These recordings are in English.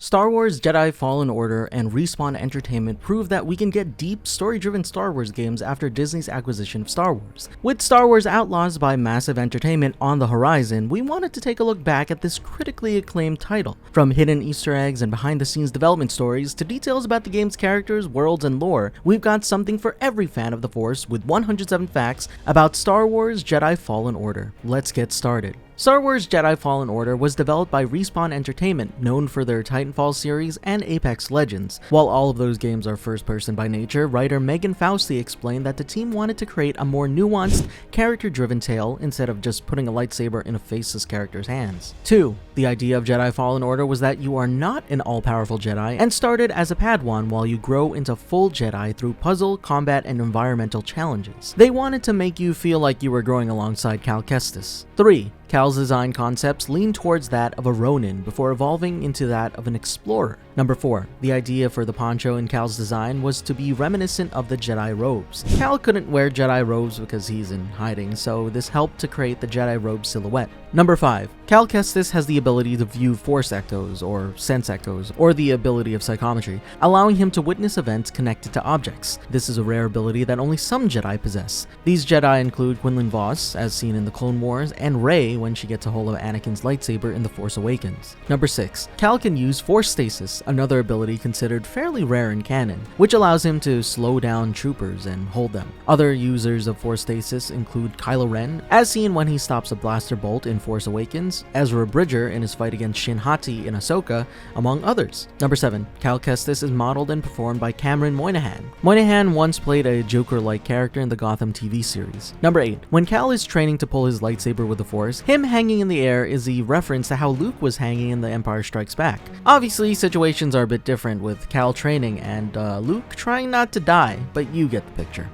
Star Wars Jedi Fallen Order and Respawn Entertainment prove that we can get deep, story-driven Star Wars games after Disney's acquisition of Star Wars. With Star Wars Outlaws by Massive Entertainment on the horizon, we wanted to take a look back at this critically acclaimed title. From hidden Easter eggs and behind-the-scenes development stories to details about the game's characters, worlds, and lore, we've got something for every fan of the Force with 107 facts about Star Wars Jedi Fallen Order. Let's get started. Star Wars Jedi Fallen Order was developed by Respawn Entertainment, known for their Titanfall series and Apex Legends. While all of those games are first-person by nature, writer Megan Fausti explained that the team wanted to create a more nuanced, character-driven tale instead of just putting a lightsaber in a faceless character's hands. 2. The idea of Jedi Fallen Order was that you are not an all-powerful Jedi and started as a Padawan while you grow into full Jedi through puzzle, combat, and environmental challenges. They wanted to make you feel like you were growing alongside Cal Kestis. 3. Cal's design concepts lean towards that of a Ronin before evolving into that of an explorer. Number 4. The idea for the poncho in Cal's design was to be reminiscent of the Jedi robes. Cal couldn't wear Jedi robes because he's in hiding, so this helped to create the Jedi robe silhouette. Number 5. Cal Kestis has the ability to view Force echoes, or sense echoes, or the ability of psychometry, allowing him to witness events connected to objects. This is a rare ability that only some Jedi possess. These Jedi include Quinlan Vos, as seen in the Clone Wars, and Rey when she gets a hold of Anakin's lightsaber in The Force Awakens. Number 6. Cal can use Force Stasis, another ability considered fairly rare in canon, which allows him to slow down troopers and hold them. Other users of Force Stasis include Kylo Ren, as seen when he stops a blaster bolt in Force Awakens, Ezra Bridger in his fight against Shin Hati in Ahsoka, among others. Number 7. Cal Kestis is modeled and performed by Cameron Moynihan. Moynihan once played a Joker-like character in the Gotham TV series. Number 8. When Cal is training to pull his lightsaber with the Force, him hanging in the air is a reference to how Luke was hanging in The Empire Strikes Back. Obviously, situations are a bit different with Cal training and Luke trying not to die, but you get the picture.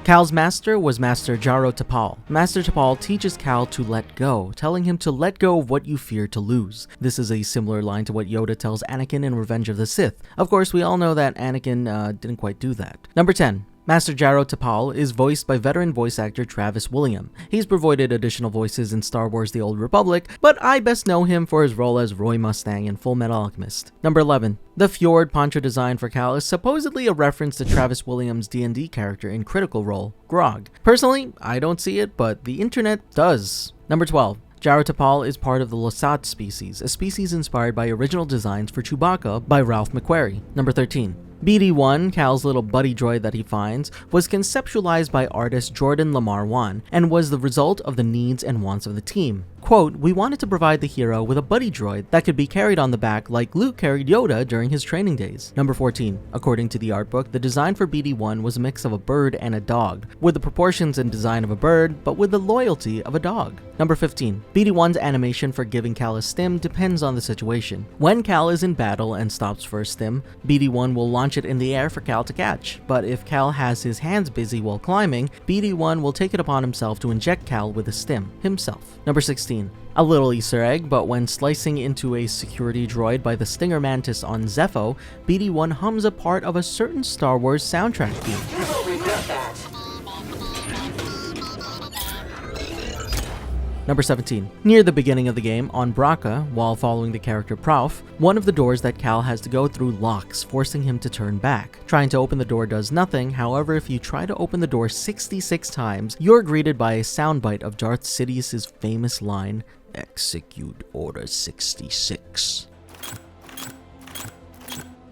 Cal's master was Master Jaro Tapal. Master Tapal teaches Cal to let go, telling him to let go of what you fear to lose. This is a similar line to what Yoda tells Anakin in Revenge of the Sith. Of course, we all know that Anakin didn't quite do that. Number 10. Master Jaro Tapal is voiced by veteran voice actor Travis Willingham. He's provided additional voices in Star Wars The Old Republic, but I best know him for his role as Roy Mustang in Full Metal Alchemist. Number 11. The Fjord poncho design for Cal is supposedly a reference to Travis Willinghams' D&D character in Critical Role, Grog. Personally, I don't see it, but the internet does. Number 12. Jaro Tapal is part of the Lasat species, a species inspired by original designs for Chewbacca by Ralph McQuarrie. Number 13. BD-1, Cal's little buddy droid that he finds, was conceptualized by artist Jordan Lamar Wan and was the result of the needs and wants of the team. Quote, "We wanted to provide the hero with a buddy droid that could be carried on the back like Luke carried Yoda during his training days." Number 14. According to the art book, the design for BD-1 was a mix of a bird and a dog, with the proportions and design of a bird, but with the loyalty of a dog. Number 15. BD-1's animation for giving Cal a stim depends on the situation. When Cal is in battle and stops for a stim, BD-1 will launch it in the air for Cal to catch, but if Cal has his hands busy while climbing, BD-1 will take it upon himself to inject Cal with a stim himself. Number 16. A little Easter egg, but when slicing into a security droid by the Stinger Mantis on Zepho, BD-1 hums a part of a certain Star Wars soundtrack theme. You will regret that. Number 17. Near the beginning of the game, on Bracca, while following the character Prauf, one of the doors that Cal has to go through locks, forcing him to turn back. Trying to open the door does nothing, however, if you try to open the door 66 times, you're greeted by a soundbite of Darth Sidious's famous line, "Execute Order 66.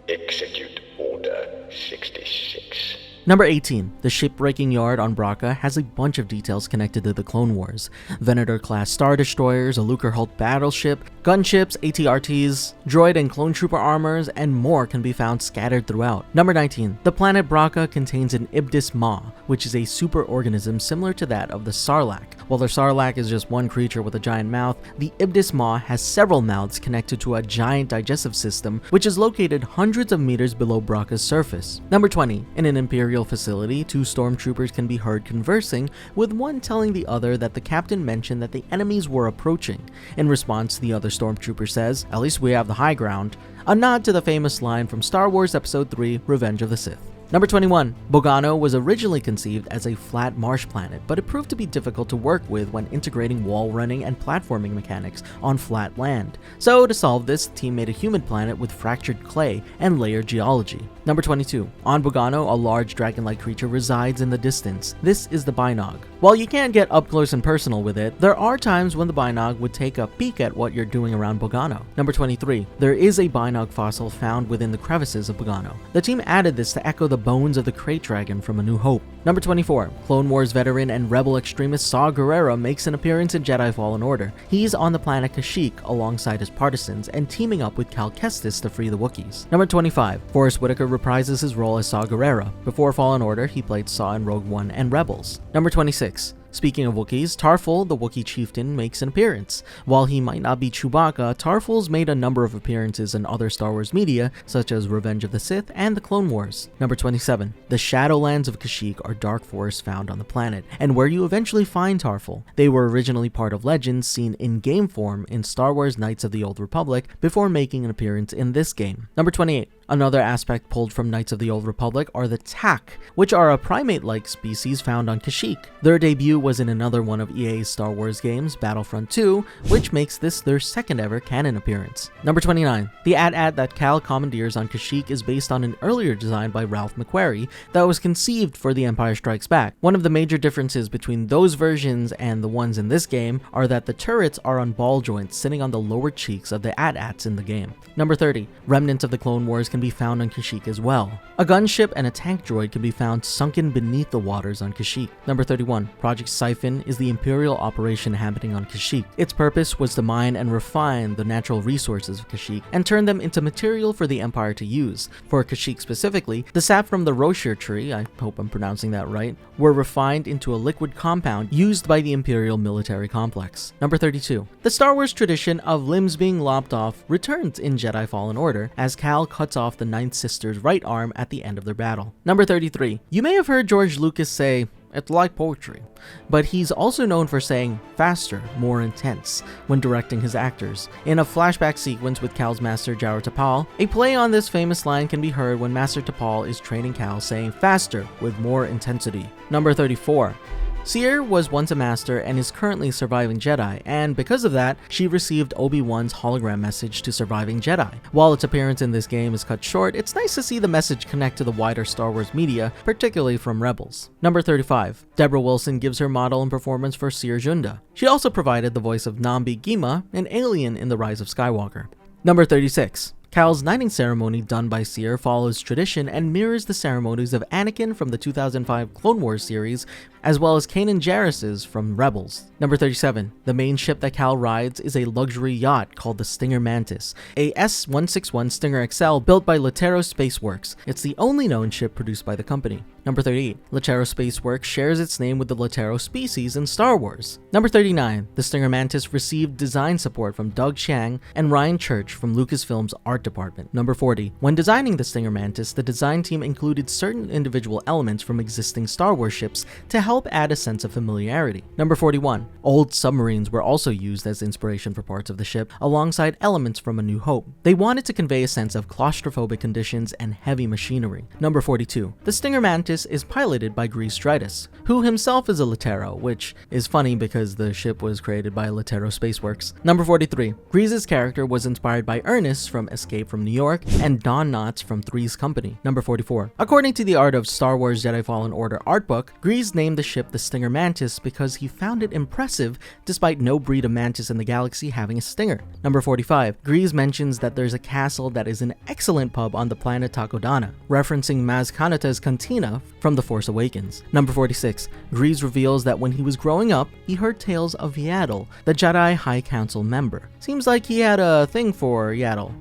Execute Order 66. Number 18. The shipbreaking yard on Bracca has a bunch of details connected to the Clone Wars. Venator-class Star Destroyers, a Lucrehult battleship, gunships, AT-RTs, droid and clone trooper armors, and more can be found scattered throughout. Number 19. The planet Bracca contains an Iblis Maw, which is a superorganism similar to that of the Sarlacc. While the Sarlacc is just one creature with a giant mouth, the Iblis Maw has several mouths connected to a giant digestive system, which is located hundreds of meters below Bracca's surface. Number 20. In an Imperial facility, two stormtroopers can be heard conversing, with one telling the other that the captain mentioned that the enemies were approaching. In response, the other stormtrooper says, "At least we have the high ground," a nod to the famous line from Star Wars Episode 3, Revenge of the Sith. Number 21. Bogano was originally conceived as a flat marsh planet, but it proved to be difficult to work with when integrating wall running and platforming mechanics on flat land. So to solve this, the team made a humid planet with fractured clay and layered geology. Number 22. On Bogano, a large dragon-like creature resides in the distance. This is the Binog. While you can't get up close and personal with it, there are times when the Binog would take a peek at what you're doing around Bogano. Number 23. There is a Binog fossil found within the crevices of Bogano. The team added this to echo the bones of the Crate Dragon from A New Hope. Number 24. Clone Wars veteran and rebel extremist Saw Gerrera makes an appearance in Jedi Fallen Order. He's on the planet Kashyyyk alongside his partisans and teaming up with Cal Kestis to free the Wookiees. Number 25. Forrest Whitaker reprises his role as Saw Gerrera. Before Fallen Order, he played Saw in Rogue One and Rebels. Number 26. Speaking of Wookiees, Tarful, the Wookiee chieftain, makes an appearance. While he might not be Chewbacca, Tarful's made a number of appearances in other Star Wars media, such as Revenge of the Sith and The Clone Wars. Number 27. The Shadowlands of Kashyyyk are dark forests found on the planet, and where you eventually find Tarful. They were originally part of legends seen in game form in Star Wars Knights of the Old Republic before making an appearance in this game. Number 28. Another aspect pulled from Knights of the Old Republic are the Tak, which are a primate-like species found on Kashyyyk. Their debut was in another one of EA's Star Wars games, Battlefront 2, which makes this their second ever canon appearance. Number 29. The AT-AT that Cal commandeers on Kashyyyk is based on an earlier design by Ralph McQuarrie that was conceived for The Empire Strikes Back. One of the major differences between those versions and the ones in this game are that the turrets are on ball joints sitting on the lower cheeks of the AT-ATs in the game. Number 30. Remnants of the Clone Wars can be found on Kashyyyk as well. A gunship and a tank droid can be found sunken beneath the waters on Kashyyyk. Number 31. Project Siphon is the Imperial operation happening on Kashyyyk. Its purpose was to mine and refine the natural resources of Kashyyyk and turn them into material for the Empire to use. For Kashyyyk specifically, the sap from the Roshir tree, I hope I'm pronouncing that right, were refined into a liquid compound used by the Imperial military complex. Number 32. The Star Wars tradition of limbs being lopped off returns in Jedi Fallen Order, as Cal cuts off the Ninth Sister's right arm at the end of their battle. Number 33. You may have heard George Lucas say, "It's like poetry," but he's also known for saying faster, more intense when directing his actors. In a flashback sequence with Cal's master Jaro Tapal, a play on this famous line can be heard when Master Tapal is training Cal saying faster with more intensity. Number 34. Seer was once a master and is currently a surviving Jedi, and because of that, she received Obi-Wan's hologram message to surviving Jedi. While its appearance in this game is cut short, it's nice to see the message connect to the wider Star Wars media, particularly from Rebels. Number 35. Deborah Wilson gives her model and performance for Seer Junda. She also provided the voice of Nambi Gima, an alien in The Rise of Skywalker. Number 36. Cal's knighting ceremony done by Seer follows tradition and mirrors the ceremonies of Anakin from the 2005 Clone Wars series, as well as Kanan Jarrus's from Rebels. Number 37. The main ship that Cal rides is a luxury yacht called the Stinger Mantis, a S-161 Stinger XL built by Latero Spaceworks. It's the only known ship produced by the company. Number 38. Latero Spaceworks shares its name with the Latero species in Star Wars. Number 39. The Stinger Mantis received design support from Doug Chiang and Ryan Church from Lucasfilm's art department. Number 40. When designing the Stinger Mantis, the design team included certain individual elements from existing Star Wars ships to help add a sense of familiarity. Number 41. Old submarines were also used as inspiration for parts of the ship, alongside elements from A New Hope. They wanted to convey a sense of claustrophobic conditions and heavy machinery. Number 42. The Stinger Mantis is piloted by Grease Stritus, who himself is a Latero, which is funny because the ship was created by Latero Spaceworks. Number 43. Grease's character was inspired by Ernest from Escape from New York and Don Knotts from Three's Company. Number 44. According to the Art of Star Wars Jedi Fallen Order art book, Grease named the ship the Stinger Mantis because he found it impressive despite no breed of mantis in the galaxy having a stinger. Number 45. Grease mentions that there's a castle that is an excellent pub on the planet Takodana, referencing Maz Kanata's cantina from The Force Awakens. Number 46. Grease reveals that when he was growing up, he heard tales of Yaddle, the Jedi High Council member. Seems like he had a thing for Yaddle,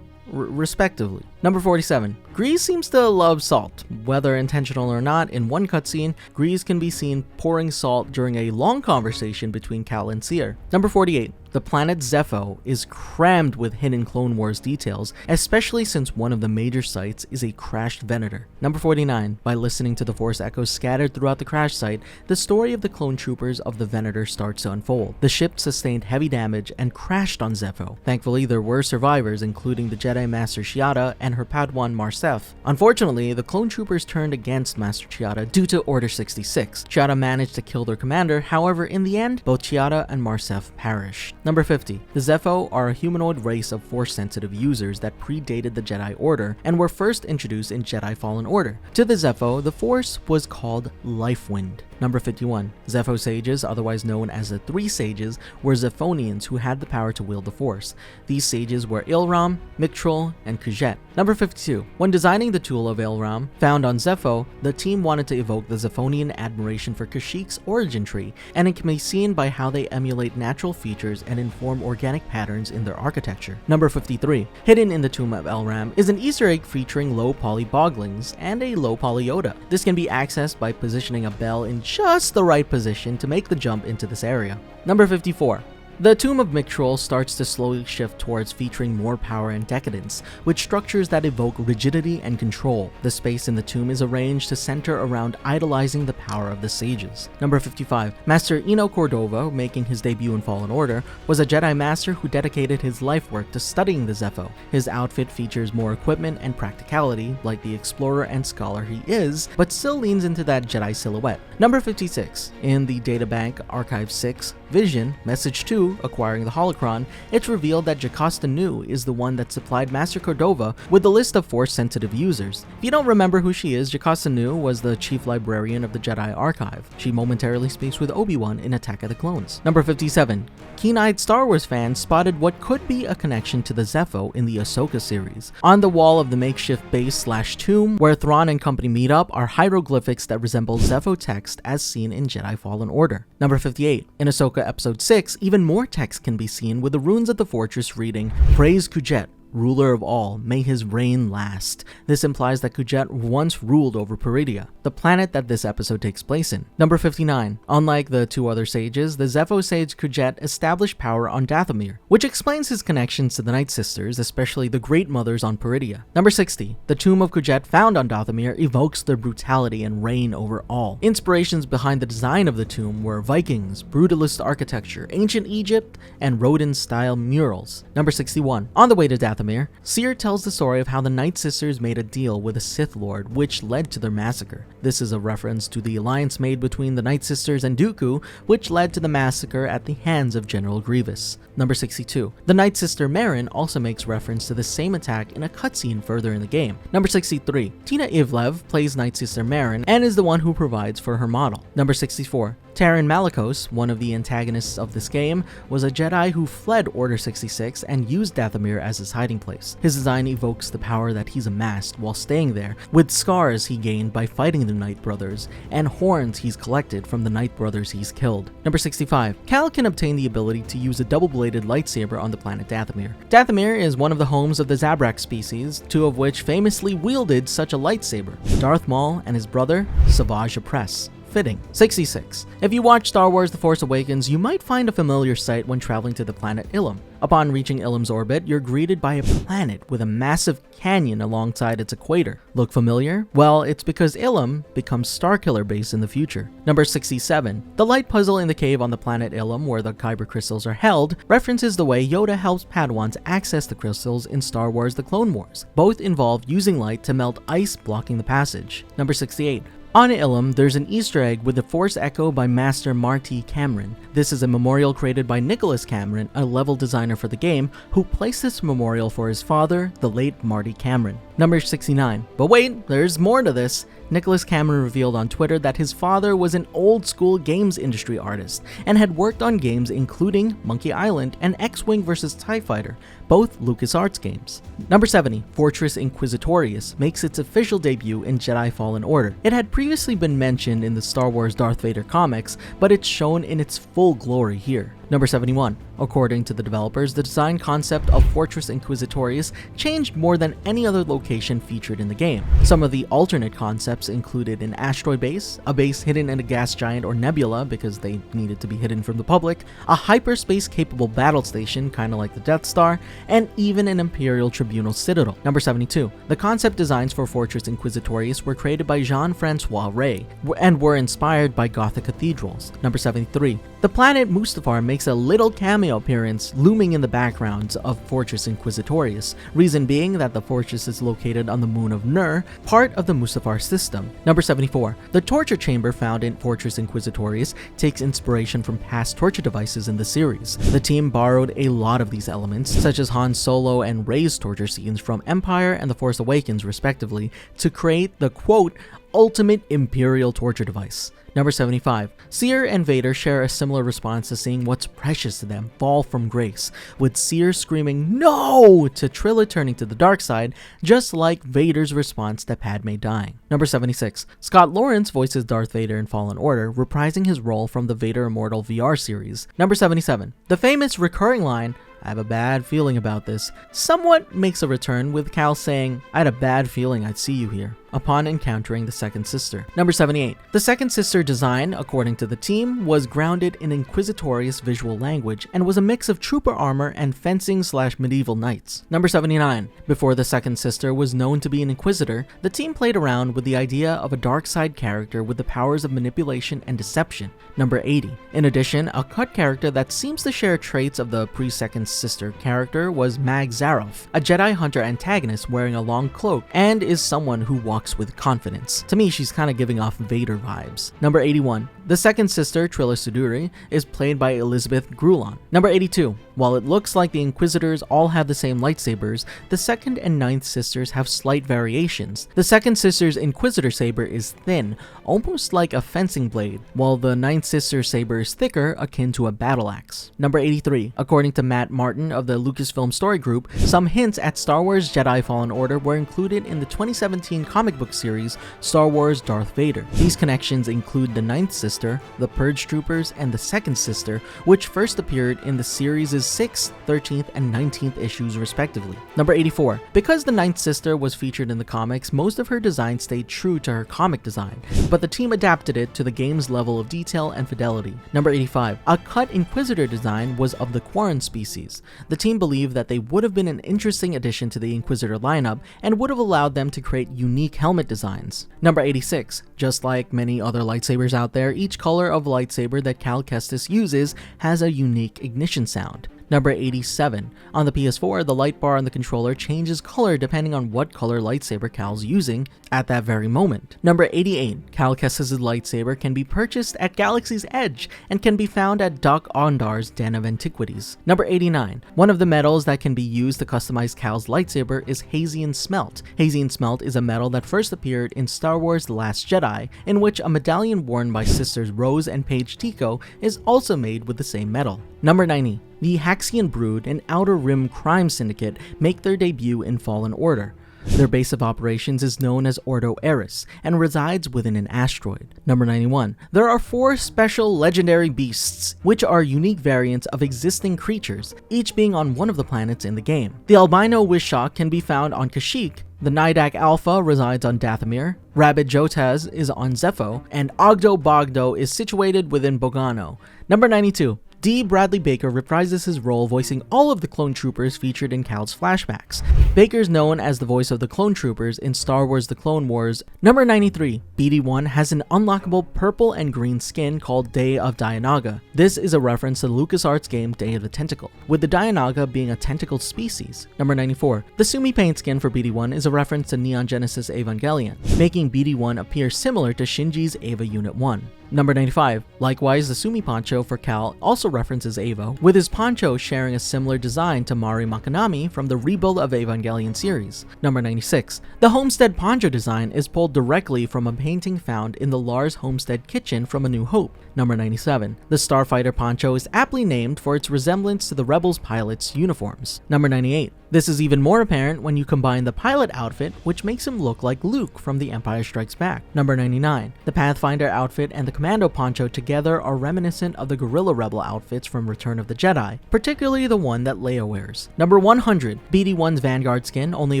respectively. Number 47. Grease seems to love salt. Whether intentional or not, in one cutscene, Grease can be seen pouring salt during a long conversation between Cal and Seer. Number 48. The planet Zepho is crammed with hidden Clone Wars details, especially since one of the major sites is a crashed Venator. Number 49. By listening to the Force echoes scattered throughout the crash site, the story of the clone troopers of the Venator starts to unfold. The ship sustained heavy damage and crashed on Zepho. Thankfully, there were survivors, including the Jedi Master Chiata and her Padawan Marcef. Unfortunately, the clone troopers turned against Master Chiata due to Order 66. Chiata managed to kill their commander, however, in the end, both Chiata and Marcef perished. Number 50. The Zepho are a humanoid race of Force-sensitive users that predated the Jedi Order and were first introduced in Jedi Fallen Order. To the Zepho, the Force was called Life Wind. Number 51. Zepho sages, otherwise known as the Three Sages, were Zephonians who had the power to wield the Force. These sages were Ilram, Mictrol, and Kujet. Number 52. When designing the tool of Ilram, found on Zepho, the team wanted to evoke the Zephonian admiration for Kashyyik's origin tree, and it can be seen by how they emulate natural features and inform organic patterns in their architecture. Number 53. Hidden in the tomb of Elram is an Easter egg featuring low-poly Boglings and a low-poly Yoda. This can be accessed by positioning a bell in just the right position to make the jump into this area. Number 54. The Tomb of Mictrol starts to slowly shift towards featuring more power and decadence, with structures that evoke rigidity and control. The space in the tomb is arranged to center around idolizing the power of the sages. Number 55. Master Eno Cordova, making his debut in Fallen Order, was a Jedi Master who dedicated his life work to studying the Zepho. His outfit features more equipment and practicality, like the explorer and scholar he is, but still leans into that Jedi silhouette. Number 56. In the Databank Archive 6, Vision, Message 2, acquiring the holocron, it's revealed that Jocasta Nu is the one that supplied Master Cordova with the list of Force-sensitive users. If you don't remember who she is, Jocasta Nu was the chief librarian of the Jedi Archive. She momentarily speaks with Obi-Wan in Attack of the Clones. Number 57. Keen-eyed Star Wars fans spotted what could be a connection to the Zepho in the Ahsoka series. On the wall of the makeshift base/tomb where Thrawn and company meet up are hieroglyphics that resemble Zepho text as seen in Jedi Fallen Order. Number 58. In Ahsoka Episode 6, even more text can be seen with the runes of the fortress reading, "Praise Kujet, ruler of all, may his reign last." This implies that Kujet once ruled over Peridia, the planet that this episode takes place in. Number 59. Unlike the two other sages, the Zepho sage Kujet established power on Dathomir, which explains his connections to the Night Sisters, especially the Great Mothers on Peridia. Number 60. The tomb of Kujet found on Dathomir evokes their brutality and reign over all. Inspirations behind the design of the tomb were Vikings, brutalist architecture, ancient Egypt, and Rodin-style murals. Number 61. On the way to Dathomir, Seer tells the story of how the Night Sisters made a deal with a Sith Lord which led to their massacre. This is a reference to the alliance made between the Night Sisters and Dooku, which led to the massacre at the hands of General Grievous. Number 62. The Night Sister Marin also makes reference to the same attack in a cutscene further in the game. Number 63. Tina Ivlev plays Night Sister Marin and is the one who provides for her model. Number 64. Taron Malicos, one of the antagonists of this game, was a Jedi who fled Order 66 and used Dathomir as his hiding place. His design evokes the power that he's amassed while staying there, with scars he gained by fighting the Night Brothers, and horns he's collected from the Night Brothers he's killed. Number 65. Cal can obtain the ability to use a double-bladed lightsaber on the planet Dathomir. Dathomir is one of the homes of the Zabrak species, two of which famously wielded such a lightsaber, Darth Maul and his brother, Savage Opress. Fitting. 66. If you watch Star Wars The Force Awakens, you might find a familiar sight when traveling to the planet Ilum. Upon reaching Ilum's orbit, you're greeted by a planet with a massive canyon alongside its equator. Look familiar? Well, it's because Ilum becomes Starkiller Base in the future. Number 67. The light puzzle in the cave on the planet Ilum, where the Kyber crystals are held, references the way Yoda helps Padawans access the crystals in Star Wars The Clone Wars. Both involve using light to melt ice blocking the passage. Number 68. On Ilum, there's an Easter egg with the Force Echo by Master Marty Cameron. This is a memorial created by Nicholas Cameron, a level designer for the game, who placed this memorial for his father, the late Marty Cameron. Number 69. But wait, there's more to this. Nicholas Cameron revealed on Twitter that his father was an old-school games industry artist and had worked on games including Monkey Island and X-Wing vs. TIE Fighter. both LucasArts games. Number 70, Fortress Inquisitorius makes its official debut in Jedi Fallen Order. It had previously been mentioned in the Star Wars Darth Vader comics, but it's shown in its full glory here. Number 71. According to the developers, the design concept of Fortress Inquisitorius changed more than any other location featured in the game. Some of the alternate concepts included an asteroid base, a base hidden in a gas giant or nebula because they needed to be hidden from the public, a hyperspace-capable battle station, kinda like the Death Star, and even an Imperial Tribunal citadel. Number 72. The concept designs for Fortress Inquisitorius were created by Jean-Francois Rey and were inspired by Gothic cathedrals. Number 73. The planet Mustafar makes a little cameo appearance looming in the background of Fortress Inquisitorius, reason being that the fortress is located on the moon of Nur, part of the Mustafar system. Number 74. The torture chamber found in Fortress Inquisitorius takes inspiration from past torture devices in the series. The team borrowed a lot of these elements, such as Han Solo and Rey's torture scenes from Empire and The Force Awakens respectively, to create the quote, ultimate Imperial torture device. Number 75. Seer and Vader share a similar response to seeing what's precious to them fall from grace, with Seer screaming "No!" to Trilla turning to the dark side, just like Vader's response to Padme dying. Number 76. Scott Lawrence voices Darth Vader in Fallen Order, reprising his role from the Vader Immortal VR series. Number 77. The famous recurring line, "I have a bad feeling about this," somewhat makes a return, with Cal saying, "I had a bad feeling I'd see you here," upon encountering the Second Sister. Number 78. The Second Sister design, according to the team, was grounded in Inquisitorius visual language and was a mix of trooper armor and fencing/medieval knights. Number 79. Before the Second Sister was known to be an Inquisitor, the team played around with the idea of a dark side character with the powers of manipulation and deception. Number 80. In addition, a cut character that seems to share traits of the pre-Second Sister character was Mag Zaroff, a Jedi Hunter antagonist wearing a long cloak and is someone who walks with confidence. To me, she's kind of giving off Vader vibes. Number 81. The Second Sister, Trilla Suduri, is played by Elizabeth Grulon. Number 82. While it looks like the Inquisitors all have the same lightsabers, the Second and Ninth Sisters have slight variations. The Second Sister's Inquisitor saber is thin, almost like a fencing blade, while the Ninth Sister's saber is thicker, akin to a battle axe. Number 83. According to Matt Martin of the Lucasfilm Story Group, some hints at Star Wars Jedi Fallen Order were included in the 2017 comic book series Star Wars Darth Vader. These connections include the Ninth Sister, the Purge Troopers, and the Second Sister, which first appeared in the series' 6th, 13th, and 19th issues respectively. Number 84. Because the Ninth Sister was featured in the comics, most of her design stayed true to her comic design, but the team adapted it to the game's level of detail and fidelity. Number 85. A cut Inquisitor design was of the Quarren species. The team believed that they would have been an interesting addition to the Inquisitor lineup and would have allowed them to create unique helmet designs. Number 86. Just like many other lightsabers out there, each color of lightsaber that Cal Kestis uses has a unique ignition sound. Number 87. On the PS4, the light bar on the controller changes color depending on what color lightsaber Cal's using at that very moment. Number 88. Cal Kestis' lightsaber can be purchased at Galaxy's Edge and can be found at Doc Ondar's Den of Antiquities. Number 89. One of the metals that can be used to customize Cal's lightsaber is Hazian Smelt. Hazian Smelt is a metal that first appeared in Star Wars The Last Jedi, in which a medallion worn by sisters Rose and Paige Tico is also made with the same metal. Number 90. The Haxian Brood and Outer Rim Crime Syndicate make their debut in Fallen Order. Their base of operations is known as Ordo Eris and resides within an asteroid. Number 91. There are 4 special legendary beasts, which are unique variants of existing creatures, each being on one of the planets in the game. The albino Wishak can be found on Kashyyyk, the Nidak Alpha resides on Dathomir, Rabbit Jotaz is on Zepho, and Ogdo Bogdo is situated within Bogano. Number 92. D. Bradley Baker reprises his role voicing all of the clone troopers featured in Cal's flashbacks. Baker's known as the voice of the clone troopers in Star Wars The Clone Wars. Number 93. BD-1 has an unlockable purple and green skin called Day of Dianaga. This is a reference to the LucasArts game Day of the Tentacle, with the Dianaga being a tentacled species. Number 94. The Sumi paint skin for BD-1 is a reference to Neon Genesis Evangelion, making BD-1 appear similar to Shinji's Eva Unit 1. Number 95. Likewise, the Sumi poncho for Cal also references Eva, with his poncho sharing a similar design to Mari Makanami from the Rebuild of Evangelion series. Number 96. The Homestead poncho design is pulled directly from a painting found in the Lars Homestead kitchen from A New Hope. Number 97. The Starfighter poncho is aptly named for its resemblance to the Rebels pilots' uniforms. Number 98. This is even more apparent when you combine the pilot outfit, which makes him look like Luke from The Empire Strikes Back. Number 99. The Pathfinder outfit and the Commando poncho together are reminiscent of the Guerrilla Rebel outfits from Return of the Jedi, particularly the one that Leia wears. Number 100. BD-1's Vanguard skin, only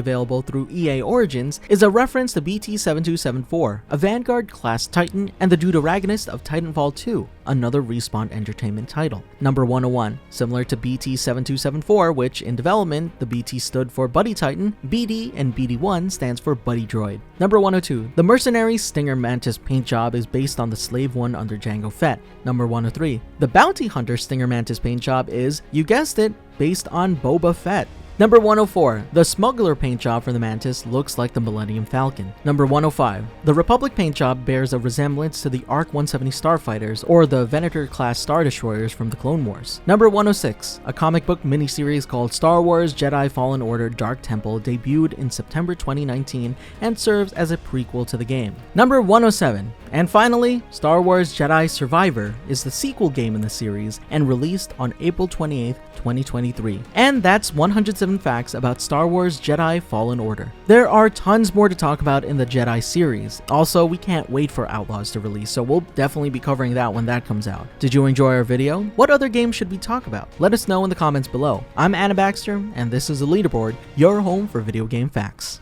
available through EA Origins, is a reference to BT-7274, a Vanguard-class Titan and the deuteragonist of Titanfall 2, another Respawn Entertainment title. Number 101. Similar to BT-7274, which in development, the BT stood for Buddy Titan, BD and BD-1 stands for Buddy Droid. Number 102. The Mercenary Stinger Mantis paint job is based on the Slave One under Jango Fett. Number 103. The Bounty Hunter Stinger Mantis paint job is, you guessed it, based on Boba Fett. Number 104. The Smuggler paint job for the Mantis looks like the Millennium Falcon. Number 105. The Republic paint job bears a resemblance to the ARC-170 starfighters or the Venator-class Star Destroyers from the Clone Wars. Number 106. A comic book miniseries called Star Wars Jedi Fallen Order Dark Temple debuted in September 2019 and serves as a prequel to the game. Number 107. And finally, Star Wars Jedi Survivor is the sequel game in the series and released on April 28th, 2023. And that's 107 facts about Star Wars Jedi Fallen Order. There are tons more to talk about in the Jedi series. Also, we can't wait for Outlaws to release, so we'll definitely be covering that when that comes out. Did you enjoy our video? What other games should we talk about? Let us know in the comments below. I'm Anna Baxter, and this is the Leaderboard, your home for video game facts.